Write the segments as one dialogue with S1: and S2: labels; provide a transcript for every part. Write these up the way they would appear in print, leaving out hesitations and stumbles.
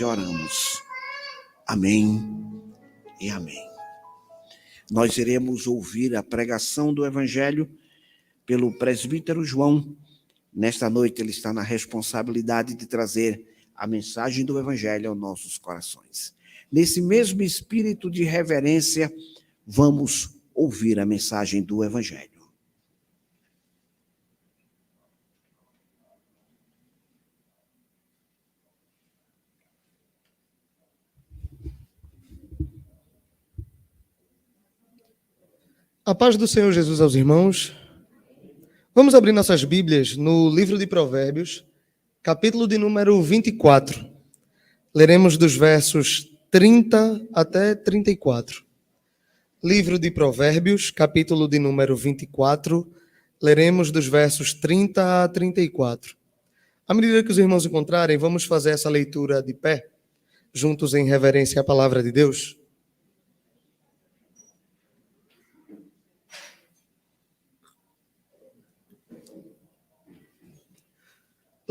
S1: Oramos. Amém e amém. Nós iremos ouvir a pregação do Evangelho pelo presbítero João. Nesta noite ele está na responsabilidade de trazer a mensagem do Evangelho aos nossos corações. Nesse mesmo espírito de reverência, vamos ouvir a mensagem do Evangelho.
S2: A paz do Senhor Jesus aos irmãos. Vamos abrir nossas Bíblias no livro de Provérbios, capítulo de número 24. Leremos dos versos 30 até 34. Livro de Provérbios, capítulo de número 24. Leremos dos versos 30 a 34. À medida que os irmãos encontrarem, vamos fazer essa leitura de pé, juntos em reverência à palavra de Deus.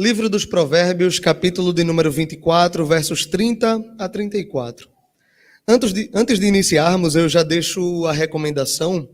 S2: Livro dos Provérbios, capítulo de número 24, versos 30 a 34. Antes de iniciarmos, eu já deixo a recomendação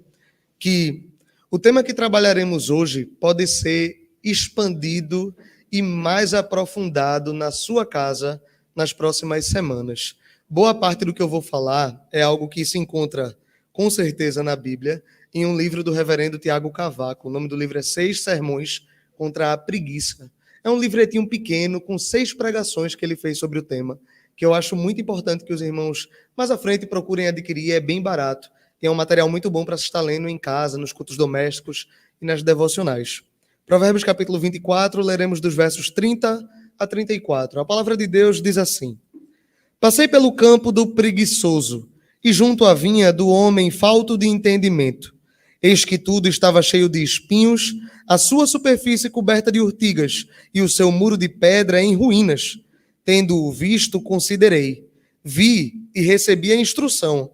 S2: que o tema que trabalharemos hoje pode ser expandido e mais aprofundado na sua casa nas próximas semanas. Boa parte do que eu vou falar é algo que se encontra, com certeza, na Bíblia, em um livro do reverendo Tiago Cavaco. O nome do livro é 6 Sermões contra a Preguiça. É um livretinho pequeno, com 6 pregações que ele fez sobre o tema, que eu acho muito importante que os irmãos mais à frente procurem adquirir, é bem barato. É um material muito bom para se estar lendo em casa, nos cultos domésticos e nas devocionais. Provérbios capítulo 24, leremos dos versos 30 a 34. A palavra de Deus diz assim: Passei pelo campo do preguiçoso, e junto à vinha do homem falto de entendimento. Eis que tudo estava cheio de espinhos, a sua superfície coberta de urtigas, e o seu muro de pedra em ruínas. Tendo-o visto, considerei. Vi e recebi a instrução.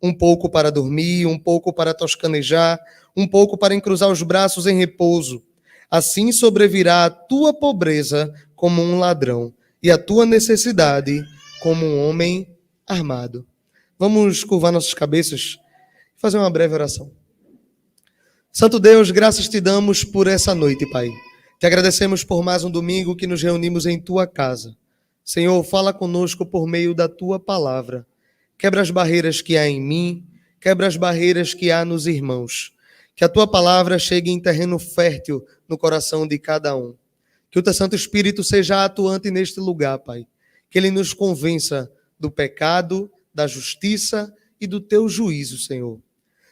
S2: Um pouco para dormir, um pouco para toscanejar, um pouco para encruzar os braços em repouso. Assim sobrevirá a tua pobreza como um ladrão, e a tua necessidade como um homem armado. Vamos curvar nossas cabeças e fazer uma breve oração. Santo Deus, graças te damos por essa noite, Pai. Te agradecemos por mais um domingo que nos reunimos em tua casa. Senhor, fala conosco por meio da tua palavra. Quebra as barreiras que há em mim, quebra as barreiras que há nos irmãos. Que a tua palavra chegue em terreno fértil no coração de cada um. Que o teu Santo Espírito seja atuante neste lugar, Pai. Que ele nos convença do pecado, da justiça e do teu juízo, Senhor.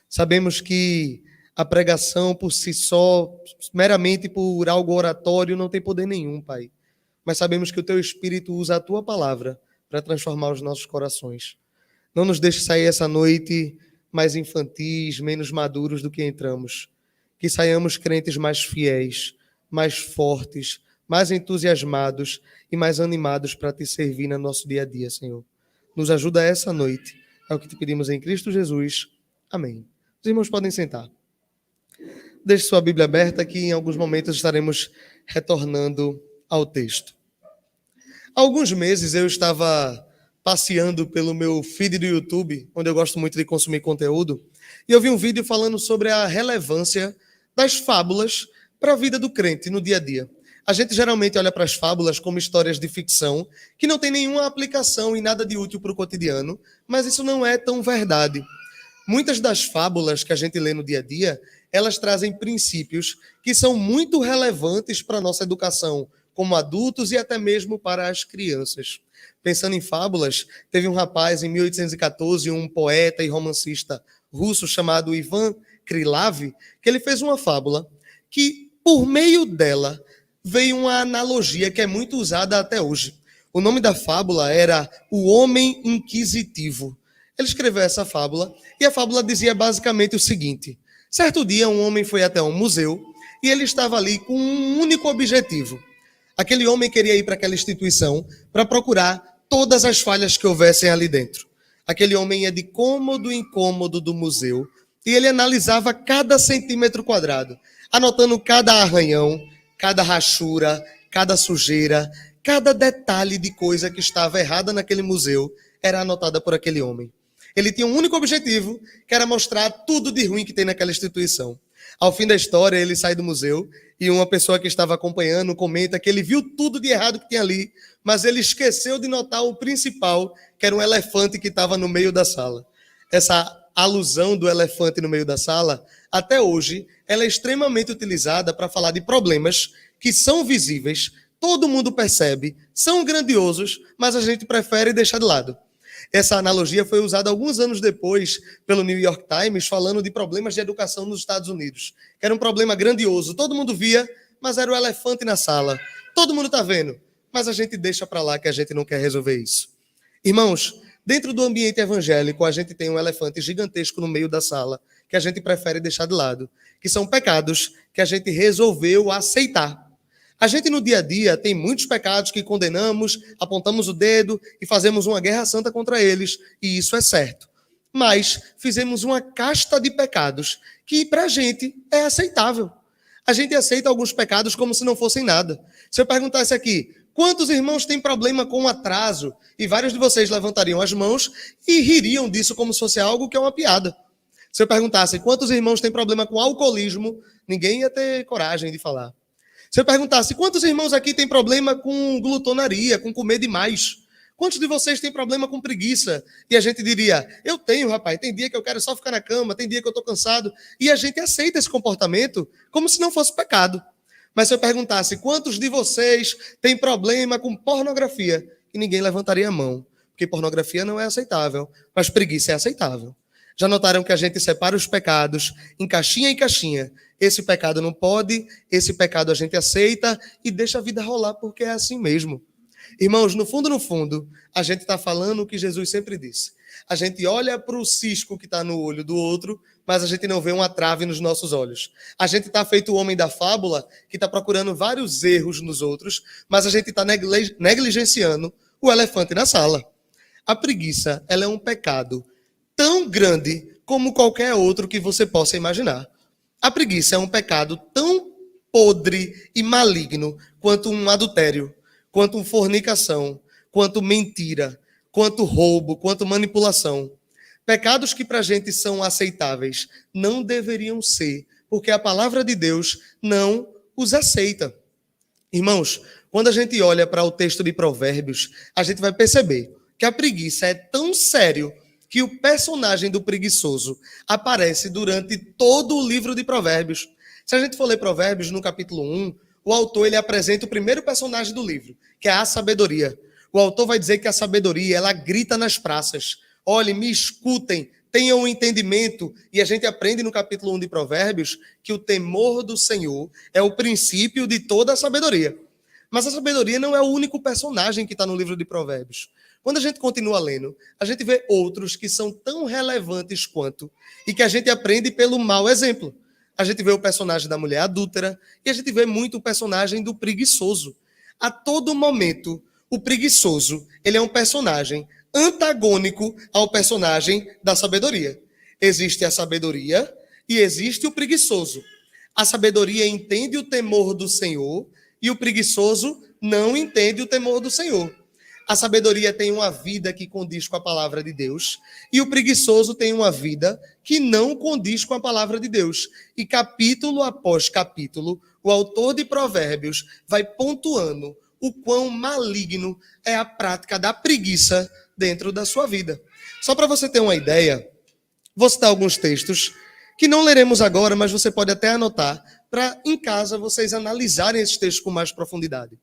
S2: Sabemos que a pregação por si só, meramente por algo oratório, não tem poder nenhum, Pai. Mas sabemos que o Teu Espírito usa a Tua palavra para transformar os nossos corações. Não nos deixe sair essa noite mais infantis, menos maduros do que entramos. Que saiamos crentes mais fiéis, mais fortes, mais entusiasmados e mais animados para Te servir no nosso dia a dia, Senhor. Nos ajuda essa noite. É o que Te pedimos em Cristo Jesus. Amém. Os irmãos podem sentar. Deixe sua Bíblia aberta que em alguns momentos estaremos retornando ao texto. Há alguns meses eu estava passeando pelo meu feed do YouTube, onde eu gosto muito de consumir conteúdo, e eu vi um vídeo falando sobre a relevância das fábulas para a vida do crente no dia a dia. A gente geralmente olha para as fábulas como histórias de ficção, que não tem nenhuma aplicação e nada de útil para o cotidiano, mas isso não é tão verdade. Muitas das fábulas que a gente lê no dia a dia, elas trazem princípios que são muito relevantes para a nossa educação como adultos e até mesmo para as crianças. Pensando em fábulas, teve um rapaz em 1814, um poeta e romancista russo chamado Ivan Krylov, que ele fez uma fábula que, por meio dela, veio uma analogia que é muito usada até hoje. O nome da fábula era O Homem Inquisitivo. Ele escreveu essa fábula e a fábula dizia basicamente o seguinte: certo dia um homem foi até um museu e ele estava ali com um único objetivo. Aquele homem queria ir para aquela instituição para procurar todas as falhas que houvessem ali dentro. Aquele homem ia de cômodo em cômodo do museu e ele analisava cada centímetro quadrado, anotando cada arranhão, cada rachura, cada sujeira, Cada detalhe de coisa que estava errada naquele museu era anotada por aquele homem. Ele tinha um único objetivo, que era mostrar tudo de ruim que tem naquela instituição. Ao fim da história, ele sai do museu e uma pessoa que estava acompanhando comenta que ele viu tudo de errado que tinha ali, mas ele esqueceu de notar o principal, que era um elefante que estava no meio da sala. Essa alusão do elefante no meio da sala, até hoje, ela é extremamente utilizada para falar de problemas que são visíveis, todo mundo percebe, são grandiosos, mas a gente prefere deixar de lado. Essa analogia foi usada alguns anos depois pelo New York Times, falando de problemas de educação nos Estados Unidos, que era um problema grandioso, todo mundo via, mas era o elefante na sala. Todo mundo está vendo, mas a gente deixa para lá que a gente não quer resolver isso. Irmãos, dentro do ambiente evangélico, a gente tem um elefante gigantesco no meio da sala, que a gente prefere deixar de lado, que são pecados que a gente resolveu aceitar. A gente no dia a dia tem muitos pecados que condenamos, apontamos o dedo e fazemos uma guerra santa contra eles, e isso é certo. Mas fizemos uma casta de pecados que para a gente é aceitável. A gente aceita alguns pecados como se não fossem nada. Se eu perguntasse aqui, quantos irmãos têm problema com atraso? E vários de vocês levantariam as mãos e ririam disso como se fosse algo que é uma piada. Se eu perguntasse quantos irmãos têm problema com alcoolismo, ninguém ia ter coragem de falar. Se eu perguntasse quantos irmãos aqui têm problema com glutonaria, com comer demais? Quantos de vocês têm problema com preguiça? E a gente diria, eu tenho, rapaz, tem dia que eu quero só ficar na cama, tem dia que eu estou cansado. E a gente aceita esse comportamento como se não fosse pecado. Mas se eu perguntasse quantos de vocês têm problema com pornografia, e ninguém levantaria a mão, porque pornografia não é aceitável, mas preguiça é aceitável. Já notaram que a gente separa os pecados em caixinha em caixinha? Esse pecado não pode, esse pecado a gente aceita e deixa a vida rolar porque é assim mesmo. Irmãos, no fundo, a gente está falando o que Jesus sempre disse. A gente olha para o cisco que está no olho do outro, mas a gente não vê uma trave nos nossos olhos. A gente está feito o homem da fábula, que está procurando vários erros nos outros, mas a gente está negligenciando o elefante na sala. A preguiça, ela é um pecado tão grande como qualquer outro que você possa imaginar. A preguiça é um pecado tão podre e maligno quanto um adultério, quanto fornicação, quanto mentira, quanto roubo, quanto manipulação. Pecados que para a gente são aceitáveis não deveriam ser, porque a palavra de Deus não os aceita. Irmãos, quando a gente olha para o texto de Provérbios, a gente vai perceber que a preguiça é tão sério que o personagem do preguiçoso aparece durante todo o livro de Provérbios. Se a gente for ler Provérbios no capítulo 1, o autor ele apresenta o primeiro personagem do livro, que é a sabedoria. O autor vai dizer que a sabedoria, ela grita nas praças. Olhem, me escutem, tenham um entendimento. E a gente aprende no capítulo 1 de Provérbios que o temor do Senhor é o princípio de toda a sabedoria. Mas a sabedoria não é o único personagem que está no livro de Provérbios. Quando a gente continua lendo, a gente vê outros que são tão relevantes quanto e que a gente aprende pelo mau exemplo. A gente vê o personagem da mulher adúltera e a gente vê muito o personagem do preguiçoso. A todo momento, o preguiçoso, ele é um personagem antagônico ao personagem da sabedoria. Existe a sabedoria e existe o preguiçoso. A sabedoria entende o temor do Senhor e o preguiçoso não entende o temor do Senhor. A sabedoria tem uma vida que condiz com a palavra de Deus e o preguiçoso tem uma vida que não condiz com a palavra de Deus. E capítulo após capítulo, o autor de Provérbios vai pontuando o quão maligno é a prática da preguiça dentro da sua vida. Só para você ter uma ideia, vou citar alguns textos que não leremos agora, mas você pode até anotar para em casa vocês analisarem esses textos com mais profundidade.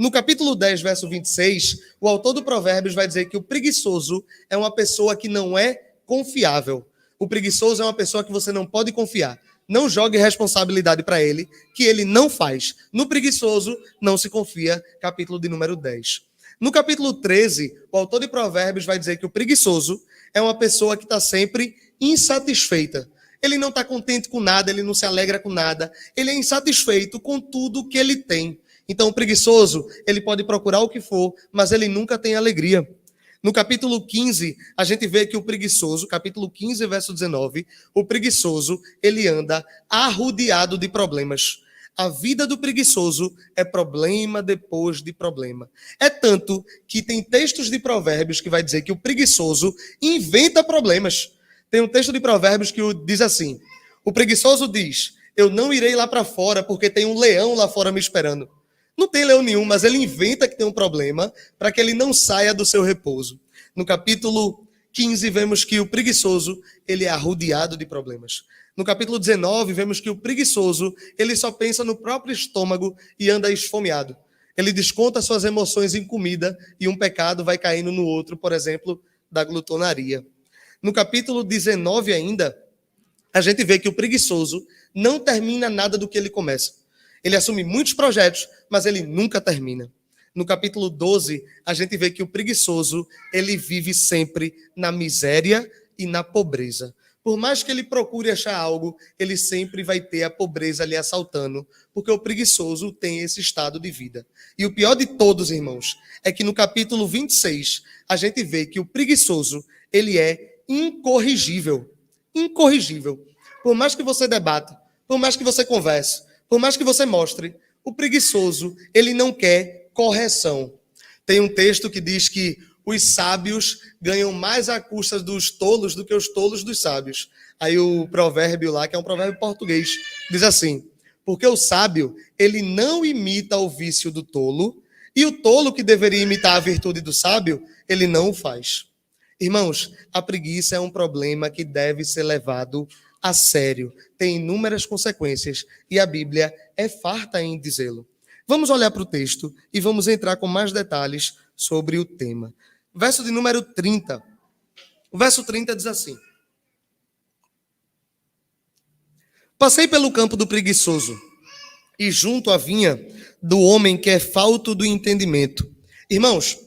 S2: No capítulo 10, verso 26, o autor do Provérbios vai dizer que o preguiçoso é uma pessoa que não é confiável. O preguiçoso é uma pessoa que você não pode confiar. Não jogue responsabilidade para ele, que ele não faz. No preguiçoso, não se confia, capítulo de número 10. No capítulo 13, o autor de Provérbios vai dizer que o preguiçoso é uma pessoa que está sempre insatisfeita. Ele não está contente com nada, ele não se alegra com nada. Ele é insatisfeito com tudo que ele tem. Então, o preguiçoso, ele pode procurar o que for, mas ele nunca tem alegria. No capítulo 15, a gente vê que o preguiçoso, capítulo 15, verso 19, o preguiçoso, ele anda arrodeado de problemas. A vida do preguiçoso é problema depois de problema. É tanto que tem textos de Provérbios que vai dizer que o preguiçoso inventa problemas. Tem um texto de Provérbios que diz assim: o preguiçoso diz, eu não irei lá para fora porque tem um leão lá fora me esperando. Não tem leão nenhum, mas ele inventa que tem um problema para que ele não saia do seu repouso. No capítulo 15, vemos que o preguiçoso, ele é arrodeado de problemas. No capítulo 19, vemos que o preguiçoso, ele só pensa no próprio estômago e anda esfomeado. Ele desconta suas emoções em comida e um pecado vai caindo no outro, por exemplo, da glutonaria. No capítulo 19 ainda, a gente vê que o preguiçoso não termina nada do que ele começa. Ele assume muitos projetos, mas ele nunca termina. No capítulo 12, a gente vê que o preguiçoso, ele vive sempre na miséria e na pobreza. Por mais que ele procure achar algo, ele sempre vai ter a pobreza ali assaltando, porque o preguiçoso tem esse estado de vida. E o pior de todos, irmãos, é que no capítulo 26, a gente vê que o preguiçoso, ele é incorrigível. Incorrigível. Por mais que você debata, por mais que você converse, por mais que você mostre, o preguiçoso, ele não quer correção. Tem um texto que diz que os sábios ganham mais à custa dos tolos do que os tolos dos sábios. Aí o provérbio lá, que é um provérbio português, diz assim: porque o sábio, ele não imita o vício do tolo, e o tolo que deveria imitar a virtude do sábio, ele não o faz. Irmãos, a preguiça é um problema que deve ser levado a sério. Tem inúmeras consequências, e a Bíblia é farta em dizê-lo. Vamos olhar para o texto e vamos entrar com mais detalhes sobre o tema. Verso de número 30. O verso 30 diz assim: passei pelo campo do preguiçoso e junto à vinha do homem que é falto do entendimento. Irmãos,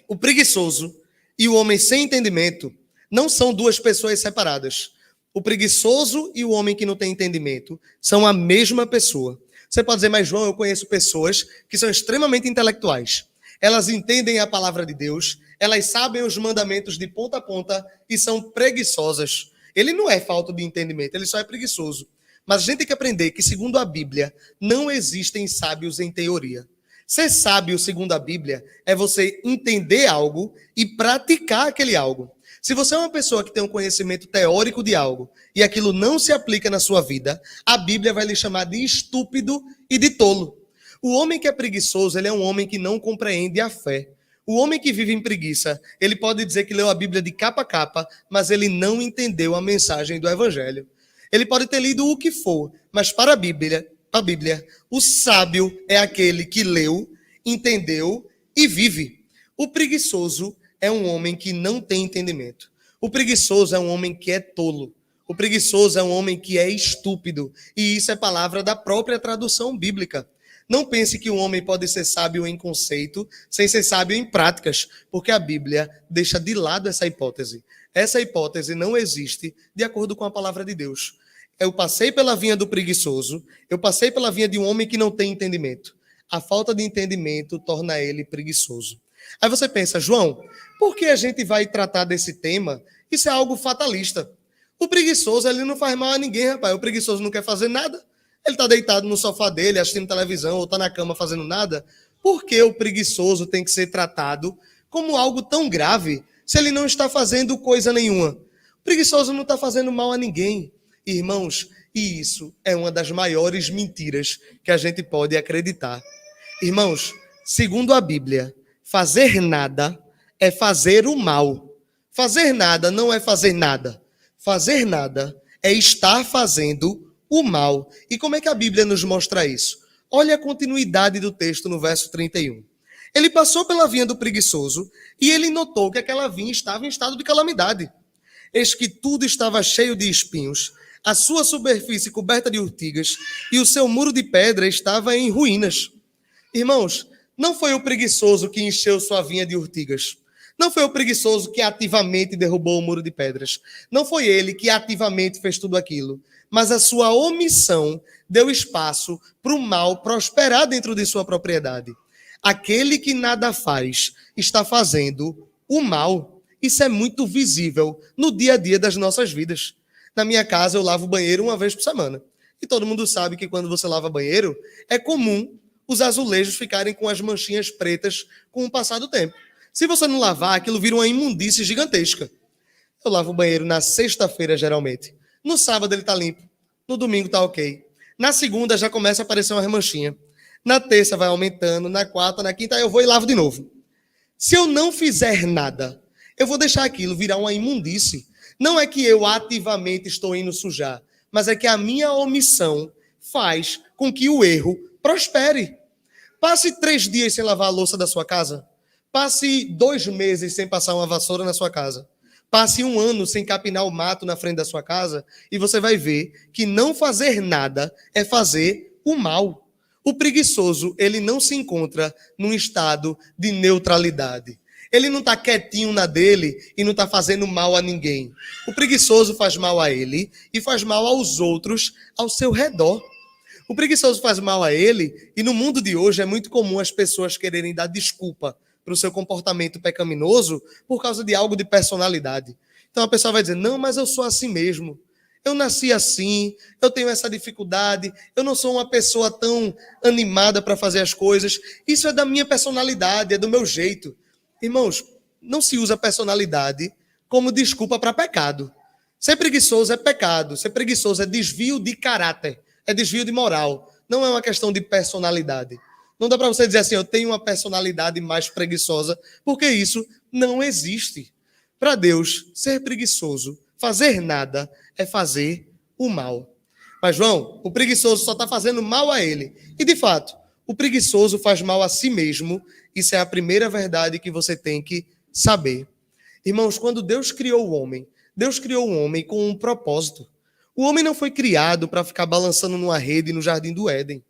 S2: o preguiçoso e o homem sem entendimento não são duas pessoas separadas. O preguiçoso e o homem que não tem entendimento são a mesma pessoa. Você pode dizer, mas João, eu conheço pessoas que são extremamente intelectuais. Elas entendem a palavra de Deus, elas sabem os mandamentos de ponta a ponta e são preguiçosas. Ele não é falta de entendimento, ele só é preguiçoso. Mas a gente tem que aprender que, segundo a Bíblia, não existem sábios em teoria. Ser sábio, segundo a Bíblia, é você entender algo e praticar aquele algo. Se você é uma pessoa que tem um conhecimento teórico de algo e aquilo não se aplica na sua vida, a Bíblia vai lhe chamar de estúpido e de tolo. O homem que é preguiçoso, ele é um homem que não compreende a fé. O homem que vive em preguiça, ele pode dizer que leu a Bíblia de capa a capa, mas ele não entendeu a mensagem do Evangelho. Ele pode ter lido o que for, mas para a Bíblia, o sábio é aquele que leu, entendeu e vive. O preguiçoso é um homem que não tem entendimento. O preguiçoso é um homem que é tolo. O preguiçoso é um homem que é estúpido. E isso é palavra da própria tradução bíblica. Não pense que um homem pode ser sábio em conceito, sem ser sábio em práticas, porque a Bíblia deixa de lado essa hipótese. Essa hipótese não existe de acordo com a palavra de Deus. Eu passei pela vinha do preguiçoso, eu passei pela vinha de um homem que não tem entendimento. A falta de entendimento torna ele preguiçoso. Aí você pensa, João, por que a gente vai tratar desse tema? Isso é algo fatalista. O preguiçoso, ele não faz mal a ninguém, rapaz. O preguiçoso não quer fazer nada. Ele está deitado no sofá dele, assistindo televisão, ou está na cama fazendo nada. Por que o preguiçoso tem que ser tratado como algo tão grave se ele não está fazendo coisa nenhuma? O preguiçoso não está fazendo mal a ninguém. Irmãos, e isso é uma das maiores mentiras que a gente pode acreditar. Irmãos, segundo a Bíblia, fazer nada é fazer o mal. Fazer nada não é fazer nada. Fazer nada é estar fazendo o mal. E como é que a Bíblia nos mostra isso? Olha a continuidade do texto no verso 31. Ele passou pela vinha do preguiçoso e ele notou que aquela vinha estava em estado de calamidade. Eis que tudo estava cheio de espinhos, a sua superfície coberta de urtigas e o seu muro de pedra estava em ruínas. Irmãos, não foi o preguiçoso que encheu sua vinha de urtigas. Não foi o preguiçoso que ativamente derrubou o muro de pedras. Não foi ele que ativamente fez tudo aquilo. Mas a sua omissão deu espaço para o mal prosperar dentro de sua propriedade. Aquele que nada faz está fazendo o mal. Isso é muito visível no dia a dia das nossas vidas. Na minha casa, eu lavo o banheiro uma vez por semana. E todo mundo sabe que quando você lava banheiro, é comum os azulejos ficarem com as manchinhas pretas com o passar do tempo. Se você não lavar, aquilo vira uma imundície gigantesca. Eu lavo o banheiro na sexta-feira, geralmente. No sábado ele tá limpo. No domingo tá ok. Na segunda já começa a aparecer uma manchinha. Na terça vai aumentando. Na quarta, na quinta, eu vou e lavo de novo. Se eu não fizer nada, eu vou deixar aquilo virar uma imundície. Não é que eu ativamente estou indo sujar, mas é que a minha omissão faz com que o erro prospere. Passe 3 dias sem lavar a louça da sua casa. Passe 2 meses sem passar uma vassoura na sua casa. Passe 1 ano sem capinar o mato na frente da sua casa e você vai ver que não fazer nada é fazer o mal. O preguiçoso, ele não se encontra num estado de neutralidade. Ele não está quietinho na dele e não está fazendo mal a ninguém. O preguiçoso faz mal a ele e faz mal aos outros ao seu redor. O preguiçoso faz mal a ele e no mundo de hoje é muito comum as pessoas quererem dar desculpa para o seu comportamento pecaminoso por causa de algo de personalidade. Então a pessoa vai dizer, não, mas eu sou assim mesmo. Eu nasci assim, eu tenho essa dificuldade, eu não sou uma pessoa tão animada para fazer as coisas. Isso é da minha personalidade, é do meu jeito. Irmãos, não se usa personalidade como desculpa para pecado. Ser preguiçoso é pecado, ser preguiçoso é desvio de caráter, é desvio de moral. Não é uma questão de personalidade. Não dá para você dizer assim, eu tenho uma personalidade mais preguiçosa, porque isso não existe. Para Deus, ser preguiçoso, fazer nada, é fazer o mal. Mas, João, o preguiçoso só está fazendo mal a ele. E, de fato, o preguiçoso faz mal a si mesmo. Isso é a primeira verdade que você tem que saber. Irmãos, quando Deus criou o homem com um propósito. O homem não foi criado para ficar balançando numa rede no jardim do Éden.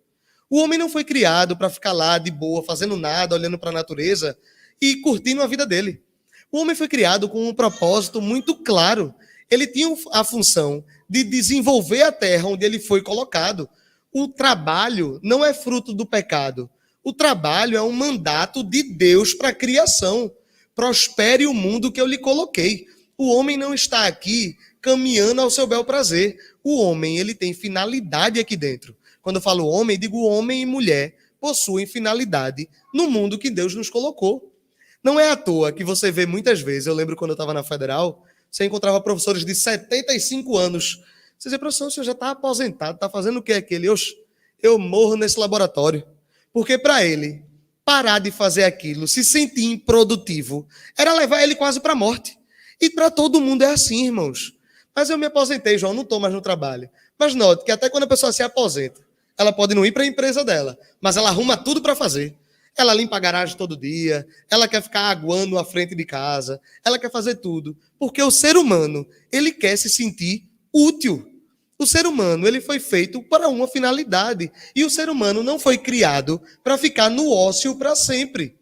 S2: O homem não foi criado para ficar lá de boa, fazendo nada, olhando para a natureza e curtindo a vida dele. O homem foi criado com um propósito muito claro. Ele tinha a função de desenvolver a terra onde ele foi colocado. O trabalho não é fruto do pecado. O trabalho é um mandato de Deus para a criação. Prospere o mundo que eu lhe coloquei. O homem não está aqui caminhando ao seu bel prazer. O homem, ele tem finalidade aqui dentro. Quando eu falo homem, digo homem e mulher possuem finalidade no mundo que Deus nos colocou. Não é à toa que você vê muitas vezes, eu lembro quando eu estava na Federal, você encontrava professores de 75 anos. Você dizia, professor, o senhor já está aposentado, está fazendo o que aquele? Eu morro nesse laboratório. Porque para ele, parar de fazer aquilo, se sentir improdutivo, era levar ele quase para a morte. E para todo mundo é assim, irmãos. Mas eu me aposentei, João, não estou mais no trabalho. Mas note que até quando a pessoa se aposenta, ela pode não ir para a empresa dela, mas ela arruma tudo para fazer. Ela limpa a garagem todo dia, ela quer ficar aguando a frente de casa, ela quer fazer tudo. Porque o ser humano, ele quer se sentir útil. O ser humano, ele foi feito para uma finalidade. E o ser humano não foi criado para ficar no ócio para sempre.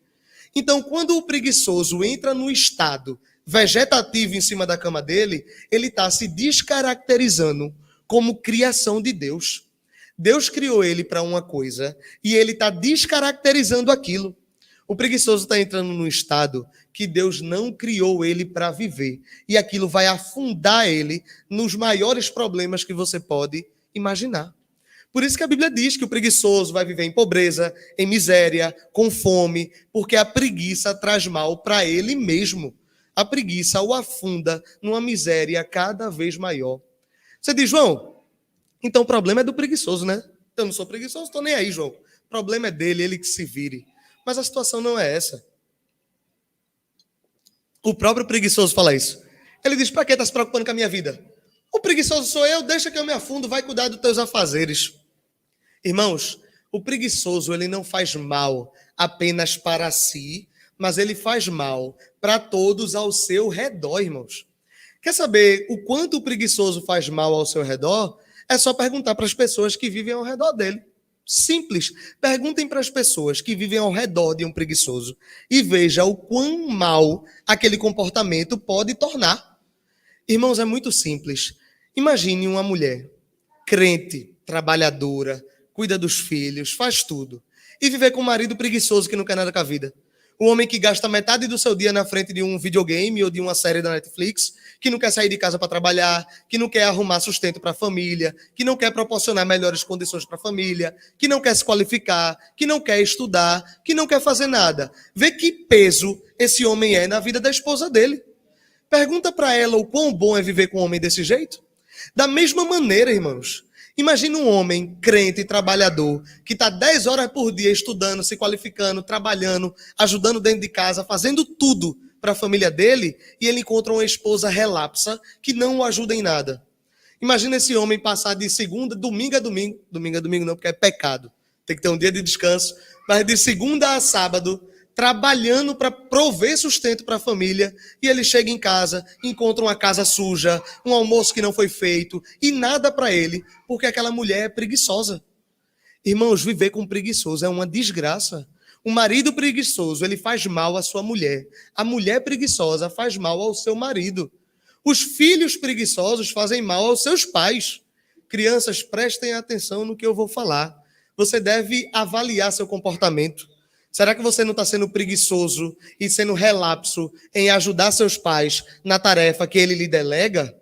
S2: Então, quando o preguiçoso entra no estado vegetativo em cima da cama dele, ele está se descaracterizando como criação de Deus. Deus criou ele para uma coisa e ele está descaracterizando aquilo. O preguiçoso está entrando num estado que Deus não criou ele para viver. E aquilo vai afundar ele nos maiores problemas que você pode imaginar. Por isso que a Bíblia diz que o preguiçoso vai viver em pobreza, em miséria, com fome, porque a preguiça traz mal para ele mesmo. A preguiça o afunda numa miséria cada vez maior. Você diz, João, então o problema é do preguiçoso, né? Eu não sou preguiçoso, estou nem aí, João. O problema é dele, ele que se vire. Mas a situação não é essa. O próprio preguiçoso fala isso. Ele diz, para que está se preocupando com a minha vida? O preguiçoso sou eu, deixa que eu me afundo, vai cuidar dos teus afazeres. Irmãos, o preguiçoso, ele não faz mal apenas para si, mas ele faz mal para todos ao seu redor, irmãos. Quer saber o quanto o preguiçoso faz mal ao seu redor? É só perguntar para as pessoas que vivem ao redor dele. Simples. Perguntem para as pessoas que vivem ao redor de um preguiçoso e veja o quão mal aquele comportamento pode tornar. Irmãos, é muito simples. Imagine uma mulher crente, trabalhadora, cuida dos filhos, faz tudo, e viver com um marido preguiçoso que não quer nada com a vida. O homem que gasta metade do seu dia na frente de um videogame ou de uma série da Netflix, que não quer sair de casa para trabalhar, que não quer arrumar sustento para a família, que não quer proporcionar melhores condições para a família, que não quer se qualificar, que não quer estudar, que não quer fazer nada. Vê que peso esse homem é na vida da esposa dele. Pergunta para ela o quão bom é viver com um homem desse jeito. Da mesma maneira, irmãos, imagina um homem crente e trabalhador que está 10 horas por dia estudando, se qualificando, trabalhando, ajudando dentro de casa, fazendo tudo para a família dele, e ele encontra uma esposa relapsa que não o ajuda em nada. Imagina esse homem passar de segunda, domingo a domingo não, porque é pecado, tem que ter um dia de descanso, mas de segunda a sábado, trabalhando para prover sustento para a família, e ele chega em casa, encontra uma casa suja, um almoço que não foi feito, e nada para ele, porque aquela mulher é preguiçosa. Irmãos, viver com preguiçoso é uma desgraça. O marido preguiçoso, ele faz mal à sua mulher. A mulher preguiçosa faz mal ao seu marido. Os filhos preguiçosos fazem mal aos seus pais. Crianças, prestem atenção no que eu vou falar. Você deve avaliar seu comportamento. Será que você não está sendo preguiçoso e sendo relapso em ajudar seus pais na tarefa que ele lhe delega?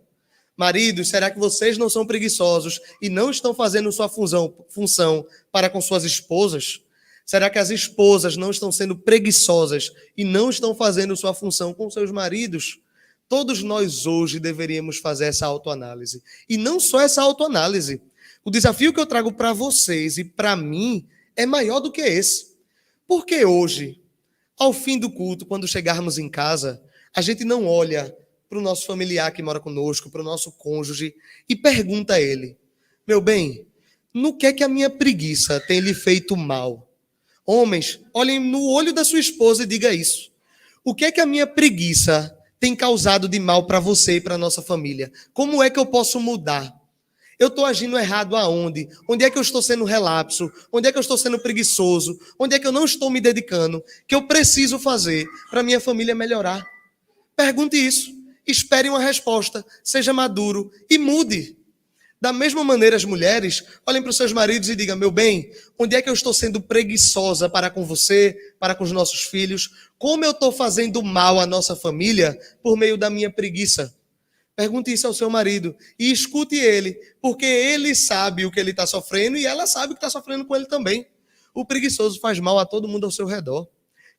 S2: Maridos, será que vocês não são preguiçosos e não estão fazendo sua função para com suas esposas? Será que as esposas não estão sendo preguiçosas e não estão fazendo sua função com seus maridos? Todos nós hoje deveríamos fazer essa autoanálise. E não só essa autoanálise. O desafio que eu trago para vocês e para mim é maior do que esse. Porque hoje, ao fim do culto, quando chegarmos em casa, a gente não olha para o nosso familiar que mora conosco, para o nosso cônjuge, e pergunta a ele: meu bem, no que é que a minha preguiça tem lhe feito mal? Homens, olhem no olho da sua esposa e diga isso. O que é que a minha preguiça tem causado de mal para você e para a nossa família? Como é que eu posso mudar? Eu estou agindo errado aonde? Onde é que eu estou sendo relapso? Onde é que eu estou sendo preguiçoso? Onde é que eu não estou me dedicando? Que eu preciso fazer para minha família melhorar? Pergunte isso. Espere uma resposta. Seja maduro e mude. Da mesma maneira, as mulheres, olhem para os seus maridos e digam: meu bem, onde é que eu estou sendo preguiçosa para com você, para com os nossos filhos? Como eu estou fazendo mal à nossa família por meio da minha preguiça? Pergunte isso ao seu marido e escute ele, porque ele sabe o que ele está sofrendo e ela sabe o que está sofrendo com ele também. O preguiçoso faz mal a todo mundo ao seu redor.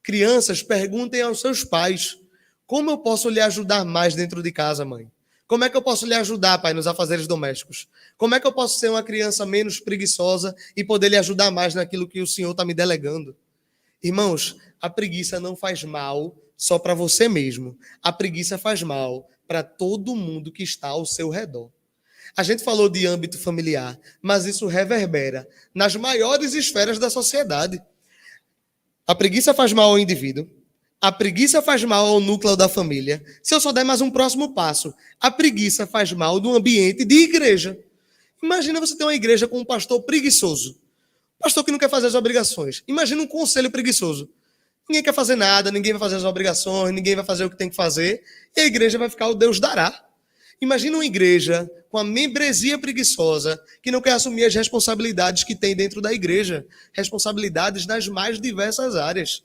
S2: Crianças, perguntem aos seus pais: como eu posso lhe ajudar mais dentro de casa, mãe? Como é que eu posso lhe ajudar, pai, nos afazeres domésticos? Como é que eu posso ser uma criança menos preguiçosa e poder lhe ajudar mais naquilo que o Senhor está me delegando? Irmãos, a preguiça não faz mal só para você mesmo. A preguiça faz mal para todo mundo que está ao seu redor. A gente falou de âmbito familiar, mas isso reverbera nas maiores esferas da sociedade. A preguiça faz mal ao indivíduo. A preguiça faz mal ao núcleo da família. Se eu só der mais um próximo passo, a preguiça faz mal no ambiente de igreja. Imagina você ter uma igreja com um pastor preguiçoso. Pastor que não quer fazer as obrigações. Imagina um conselho preguiçoso. Ninguém quer fazer nada, ninguém vai fazer as obrigações, ninguém vai fazer o que tem que fazer. E a igreja vai ficar o Deus dará. Imagina uma igreja com a membresia preguiçosa que não quer assumir as responsabilidades que tem dentro da igreja. Responsabilidades nas mais diversas áreas.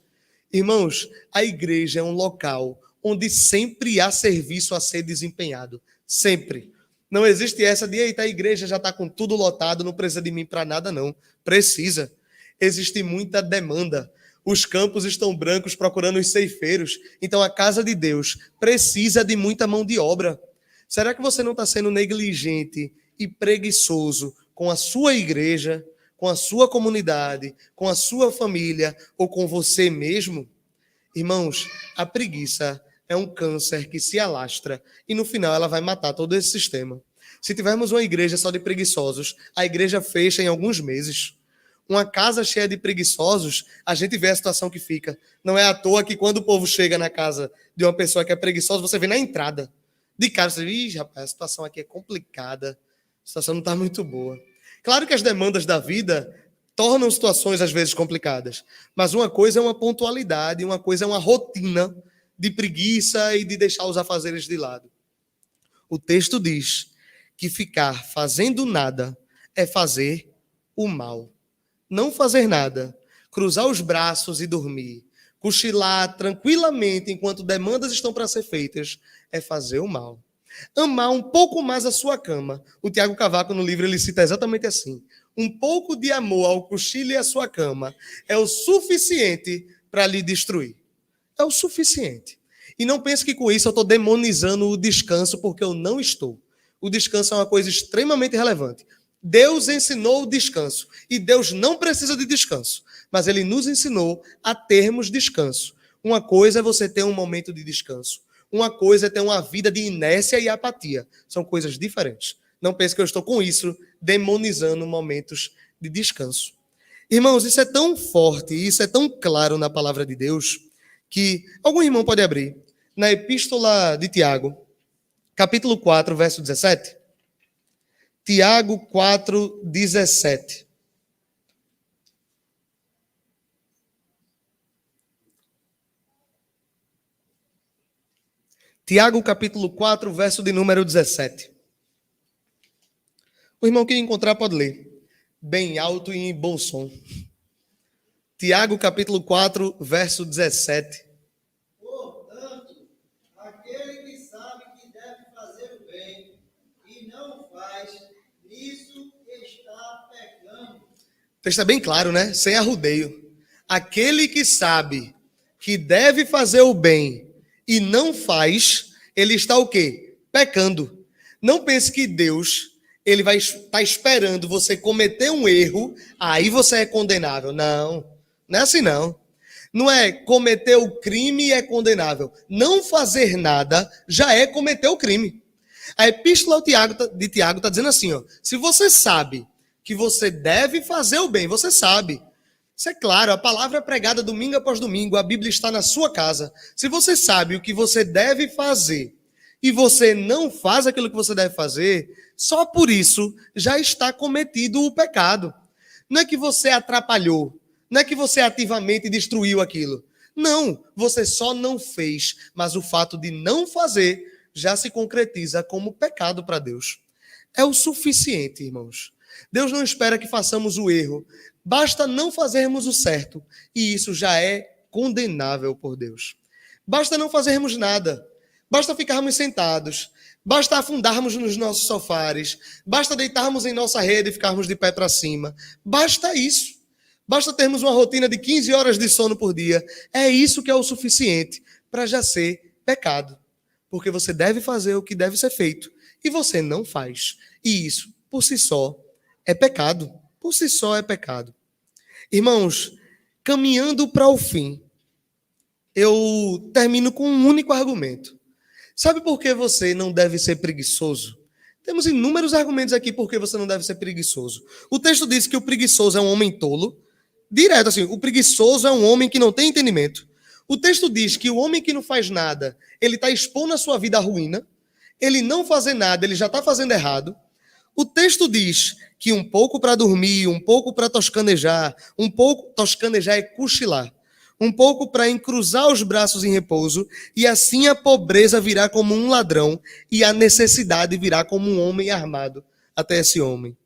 S2: Irmãos, a igreja é um local onde sempre há serviço a ser desempenhado. Sempre. Não existe essa de: eita, a igreja já está com tudo lotado, não precisa de mim para nada, não. Precisa. Existe muita demanda. Os campos estão brancos procurando os ceifeiros. Então a casa de Deus precisa de muita mão de obra. Será que você não está sendo negligente e preguiçoso com a sua igreja, com a sua comunidade, com a sua família ou com você mesmo? Irmãos, a preguiça é um câncer que se alastra e no final ela vai matar todo esse sistema. Se tivermos uma igreja só de preguiçosos, a igreja fecha em alguns meses. Uma casa cheia de preguiçosos, a gente vê a situação que fica. Não é à toa que quando o povo chega na casa de uma pessoa que é preguiçosa, você vê na entrada. De cara, você diz: rapaz, a situação aqui é complicada, a situação não está muito boa. Claro que as demandas da vida tornam situações às vezes complicadas, mas uma coisa é uma pontualidade, uma coisa é uma rotina de preguiça e de deixar os afazeres de lado. O texto diz que ficar fazendo nada é fazer o mal. Não fazer nada, cruzar os braços e dormir, cochilar tranquilamente enquanto demandas estão para ser feitas, é fazer o mal. Amar um pouco mais a sua cama. O Tiago Cavaco, no livro, ele cita exatamente assim. Um pouco de amor ao cochilo e à sua cama é o suficiente para lhe destruir. É o suficiente. E não pense que com isso eu estou demonizando o descanso, porque eu não estou. O descanso é uma coisa extremamente relevante. Deus ensinou o descanso. E Deus não precisa de descanso. Mas Ele nos ensinou a termos descanso. Uma coisa é você ter um momento de descanso. Uma coisa é ter uma vida de inércia e apatia. São coisas diferentes. Não pense que eu estou com isso demonizando momentos de descanso. Irmãos, isso é tão forte, isso é tão claro na palavra de Deus, que algum irmão pode abrir na Epístola de Tiago, capítulo 4, verso 17. Tiago 4, 17. Tiago, capítulo 4, verso de número 17. O irmão que encontrar pode ler. Bem alto e em bom som. Tiago, capítulo 4, verso 17.
S3: Portanto, aquele que sabe que deve fazer o bem e não faz, nisso está pecando.
S2: O texto é bem claro, né? Sem arrudeio. Aquele que sabe que deve fazer o bem e não faz, ele está o quê? Pecando. Não pense que Deus, ele vai estar esperando você cometer um erro, aí você é condenável. Não, não é assim não. Não é cometer o crime e é condenável. Não fazer nada já é cometer o crime. A epístola de Tiago está dizendo assim, ó, se você sabe que você deve fazer o bem, você sabe. Isso é claro, a palavra é pregada domingo após domingo, a Bíblia está na sua casa. Se você sabe o que você deve fazer e você não faz aquilo que você deve fazer, só por isso já está cometido o pecado. Não é que você atrapalhou, não é que você ativamente destruiu aquilo. Não, você só não fez, mas o fato de não fazer já se concretiza como pecado para Deus. É o suficiente, irmãos. Deus não espera que façamos o erro. Basta não fazermos o certo, e isso já é condenável por Deus. Basta não fazermos nada. Basta ficarmos sentados. Basta afundarmos nos nossos sofares. Basta deitarmos em nossa rede e ficarmos de pé para cima. Basta isso. Basta termos uma rotina de 15 horas de sono por dia. É isso que é o suficiente para já ser pecado. Porque você deve fazer o que deve ser feito. E você não faz. E isso, por si só, é pecado. Por si só é pecado. Irmãos, caminhando para o fim, eu termino com um único argumento. Sabe por que você não deve ser preguiçoso? Temos inúmeros argumentos aqui por que você não deve ser preguiçoso. O texto diz que o preguiçoso é um homem tolo. Direto assim, o preguiçoso é um homem que não tem entendimento. O texto diz que o homem que não faz nada, ele está expondo a sua vida à ruína. Ele não fazer nada, ele já está fazendo errado. O texto diz que um pouco para dormir, um pouco para toscanejar, um pouco, toscanejar é cochilar, um pouco para encruzar os braços em repouso, e assim a pobreza virá como um ladrão e a necessidade virá como um homem armado até esse homem.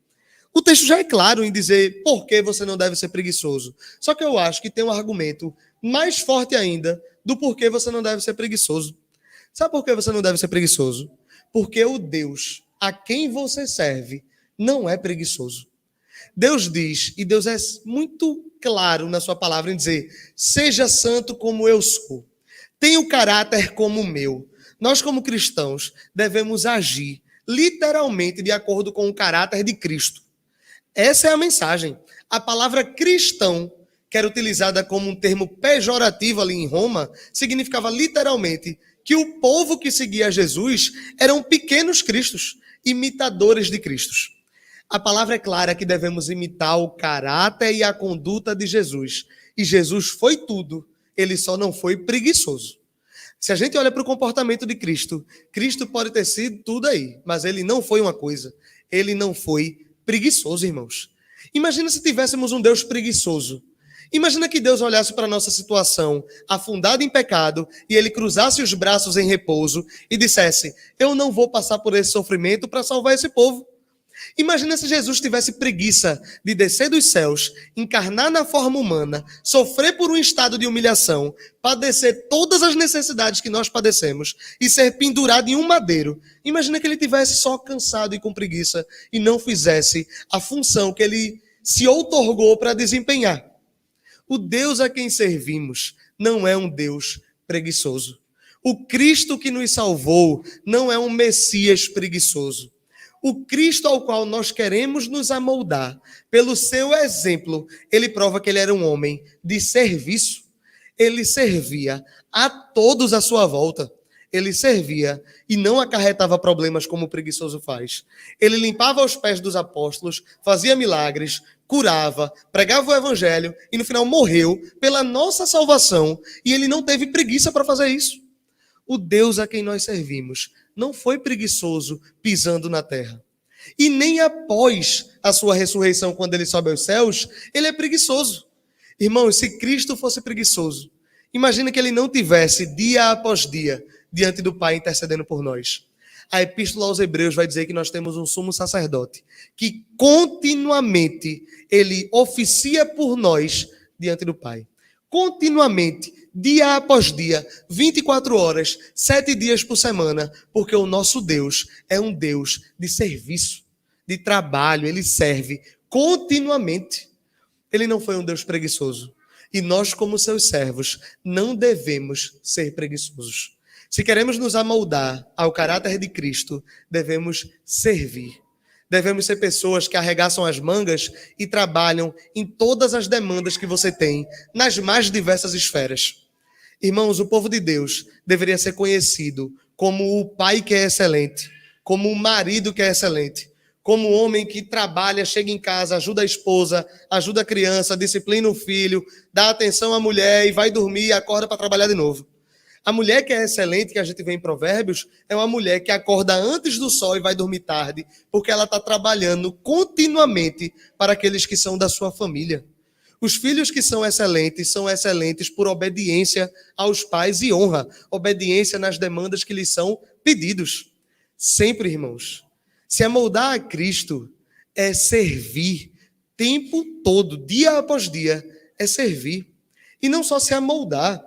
S2: O texto já é claro em dizer por que você não deve ser preguiçoso. Só que eu acho que tem um argumento mais forte ainda do porquê você não deve ser preguiçoso. Sabe por que você não deve ser preguiçoso? Porque o Deus a quem você serve não é preguiçoso. Deus diz, e Deus é muito claro na sua palavra em dizer, seja santo como eu sou. Tenha o caráter como o meu. Nós, como cristãos, devemos agir literalmente de acordo com o caráter de Cristo. Essa é a mensagem. A palavra cristão, que era utilizada como um termo pejorativo ali em Roma, significava literalmente que o povo que seguia Jesus eram pequenos cristos, imitadores de Cristos. A palavra é clara que devemos imitar o caráter e a conduta de Jesus. E Jesus foi tudo, ele só não foi preguiçoso. Se a gente olha para o comportamento de Cristo, Cristo pode ter sido tudo aí, mas ele não foi uma coisa. Ele não foi preguiçoso, irmãos. Imagina se tivéssemos um Deus preguiçoso. Imagina que Deus olhasse para a nossa situação, afundada em pecado, e ele cruzasse os braços em repouso e dissesse, eu não vou passar por esse sofrimento para salvar esse povo. Imagina se Jesus tivesse preguiça de descer dos céus, encarnar na forma humana, sofrer por um estado de humilhação, padecer todas as necessidades que nós padecemos e ser pendurado em um madeiro. Imagina que ele tivesse só cansado e com preguiça e não fizesse a função que ele se outorgou para desempenhar. O Deus a quem servimos não é um Deus preguiçoso. O Cristo que nos salvou não é um Messias preguiçoso. O Cristo ao qual nós queremos nos amoldar, pelo seu exemplo, ele prova que ele era um homem de serviço. Ele servia a todos à sua volta. Ele servia e não acarretava problemas como o preguiçoso faz. Ele limpava os pés dos apóstolos, fazia milagres, curava, pregava o evangelho e no final morreu pela nossa salvação. E ele não teve preguiça para fazer isso. O Deus a quem nós servimos não foi preguiçoso pisando na terra. E nem após a sua ressurreição, quando ele sobe aos céus, ele é preguiçoso. Irmãos, se Cristo fosse preguiçoso, imagina que ele não tivesse dia após dia diante do Pai intercedendo por nós. A Epístola aos Hebreus vai dizer que nós temos um sumo sacerdote que continuamente ele oficia por nós diante do Pai. Continuamente, dia após dia, 24 horas, 7 dias por semana, porque o nosso Deus é um Deus de serviço, de trabalho, ele serve continuamente. Ele não foi um Deus preguiçoso. E nós, como seus servos, não devemos ser preguiçosos. Se queremos nos amoldar ao caráter de Cristo, devemos servir. Devemos ser pessoas que arregaçam as mangas e trabalham em todas as demandas que você tem, nas mais diversas esferas. Irmãos, o povo de Deus deveria ser conhecido como o pai que é excelente, como o marido que é excelente, como o homem que trabalha, chega em casa, ajuda a esposa, ajuda a criança, disciplina o filho, dá atenção à mulher e vai dormir e acorda para trabalhar de novo. A mulher que é excelente, que a gente vê em Provérbios, é uma mulher que acorda antes do sol e vai dormir tarde, porque ela está trabalhando continuamente para aqueles que são da sua família. Os filhos que são excelentes por obediência aos pais e honra, obediência nas demandas que lhes são pedidos. Sempre, irmãos, se amoldar a Cristo é servir tempo todo, dia após dia, é servir. E não só se amoldar.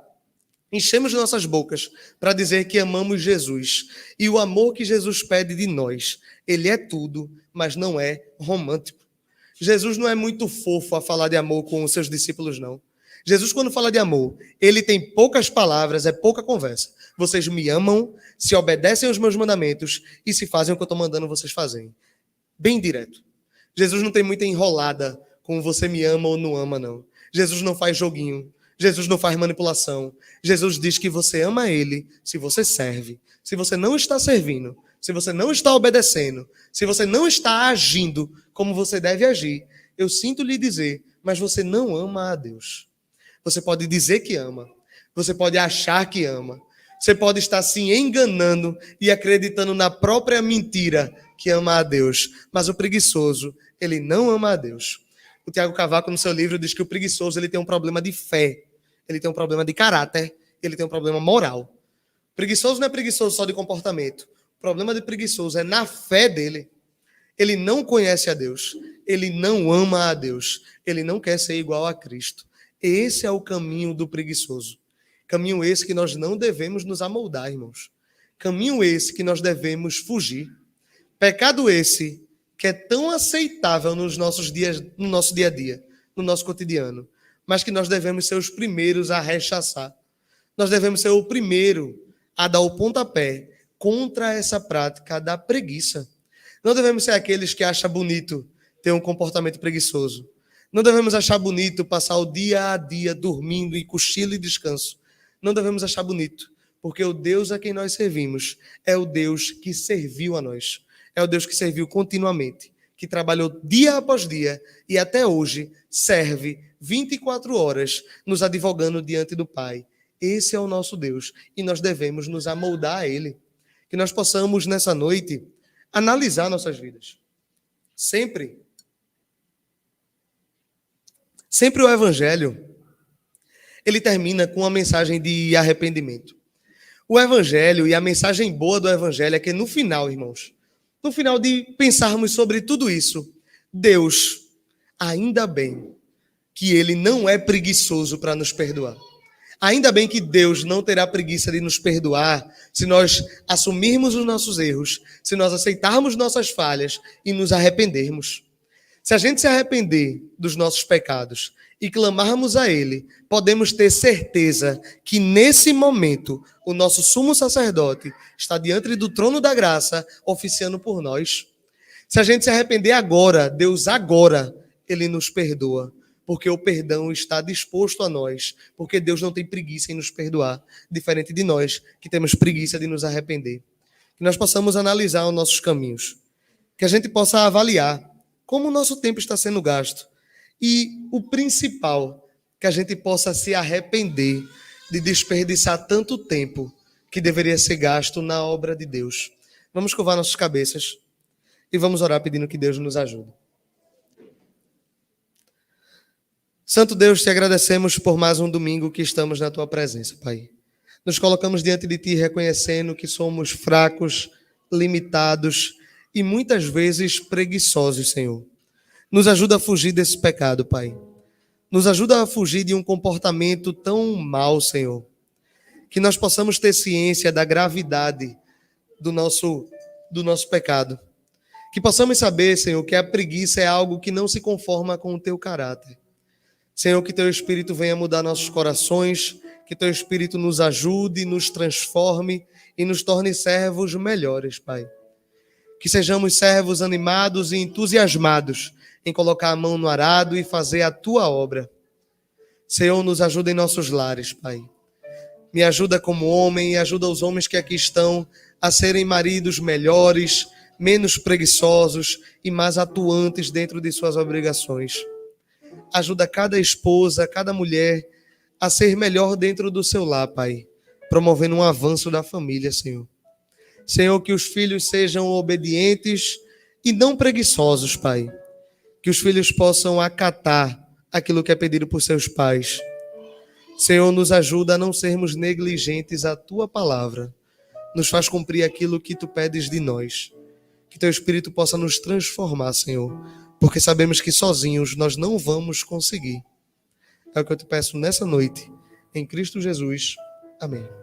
S2: Enchemos nossas bocas para dizer que amamos Jesus. E o amor que Jesus pede de nós, ele é tudo, mas não é romântico. Jesus não é muito fofo a falar de amor com os seus discípulos, não. Jesus, quando fala de amor, ele tem poucas palavras, é pouca conversa. Vocês me amam, se obedecem aos meus mandamentos e se fazem o que eu estou mandando vocês fazerem. Bem direto. Jesus não tem muita enrolada com você me ama ou não ama, não. Jesus não faz joguinho. Jesus não faz manipulação. Jesus diz que você ama ele se você serve. Se você não está servindo, se você não está obedecendo, se você não está agindo como você deve agir, eu sinto lhe dizer, mas você não ama a Deus. Você pode dizer que ama, você pode achar que ama, você pode estar se enganando e acreditando na própria mentira que ama a Deus, mas o preguiçoso, ele não ama a Deus. O Tiago Cavaco, no seu livro, diz que o preguiçoso ele tem um problema de fé, ele tem um problema de caráter, ele tem um problema moral. O preguiçoso não é preguiçoso só de comportamento. O problema de preguiçoso é na fé dele. Ele não conhece a Deus, ele não ama a Deus, ele não quer ser igual a Cristo. Esse é o caminho do preguiçoso. Caminho esse que nós não devemos nos amoldar, irmãos. Caminho esse que nós devemos fugir. Pecado esse que é tão aceitável nos nossos dias, no nosso dia a dia, no nosso cotidiano, mas que nós devemos ser os primeiros a rechaçar. Nós devemos ser o primeiro a dar o pontapé contra essa prática da preguiça. Não devemos ser aqueles que acham bonito ter um comportamento preguiçoso. Não devemos achar bonito passar o dia a dia dormindo em cochilo e descanso. Não devemos achar bonito, porque o Deus a quem nós servimos é o Deus que serviu a nós. É o Deus que serviu continuamente, que trabalhou dia após dia e até hoje serve 24 horas nos advogando diante do Pai. Esse é o nosso Deus e nós devemos nos amoldar a Ele. Que nós possamos, nessa noite, analisar nossas vidas. Sempre o Evangelho, ele termina com uma mensagem de arrependimento. O Evangelho e a mensagem boa do Evangelho é que no final, irmãos, no final de pensarmos sobre tudo isso, Deus, ainda bem que Ele não é preguiçoso para nos perdoar. Ainda bem que Deus não terá preguiça de nos perdoar se nós assumirmos os nossos erros, se nós aceitarmos nossas falhas e nos arrependermos. Se a gente se arrepender dos nossos pecados e clamarmos a Ele, podemos ter certeza que nesse momento o nosso sumo sacerdote está diante do trono da graça, oficiando por nós. Se a gente se arrepender agora, Deus agora, Ele nos perdoa. Porque o perdão está disposto a nós, porque Deus não tem preguiça em nos perdoar, diferente de nós, que temos preguiça de nos arrepender. Que nós possamos analisar os nossos caminhos, que a gente possa avaliar como o nosso tempo está sendo gasto e, o principal, que a gente possa se arrepender de desperdiçar tanto tempo que deveria ser gasto na obra de Deus. Vamos curvar nossas cabeças e vamos orar pedindo que Deus nos ajude. Santo Deus, te agradecemos por mais um domingo que estamos na tua presença, Pai. Nos colocamos diante de ti reconhecendo que somos fracos, limitados e muitas vezes preguiçosos, Senhor. Nos ajuda a fugir desse pecado, Pai. Nos ajuda a fugir de um comportamento tão mau, Senhor. Que nós possamos ter ciência da gravidade do nosso pecado. Que possamos saber, Senhor, que a preguiça é algo que não se conforma com o teu caráter. Senhor, que teu Espírito venha mudar nossos corações, que teu Espírito nos ajude, nos transforme e nos torne servos melhores, Pai. Que sejamos servos animados e entusiasmados em colocar a mão no arado e fazer a tua obra. Senhor, nos ajuda em nossos lares, Pai. Me ajuda como homem e ajuda os homens que aqui estão a serem maridos melhores, menos preguiçosos e mais atuantes dentro de suas obrigações. Ajuda cada esposa, cada mulher a ser melhor dentro do seu lar, Pai, promovendo um avanço da família, Senhor. Senhor, que os filhos sejam obedientes e não preguiçosos, Pai. Que os filhos possam acatar aquilo que é pedido por seus pais. Senhor, nos ajuda a não sermos negligentes à tua palavra. Nos faz cumprir aquilo que tu pedes de nós. Que teu Espírito possa nos transformar, Senhor, porque sabemos que sozinhos nós não vamos conseguir. É o que eu te peço nessa noite, em Cristo Jesus. Amém.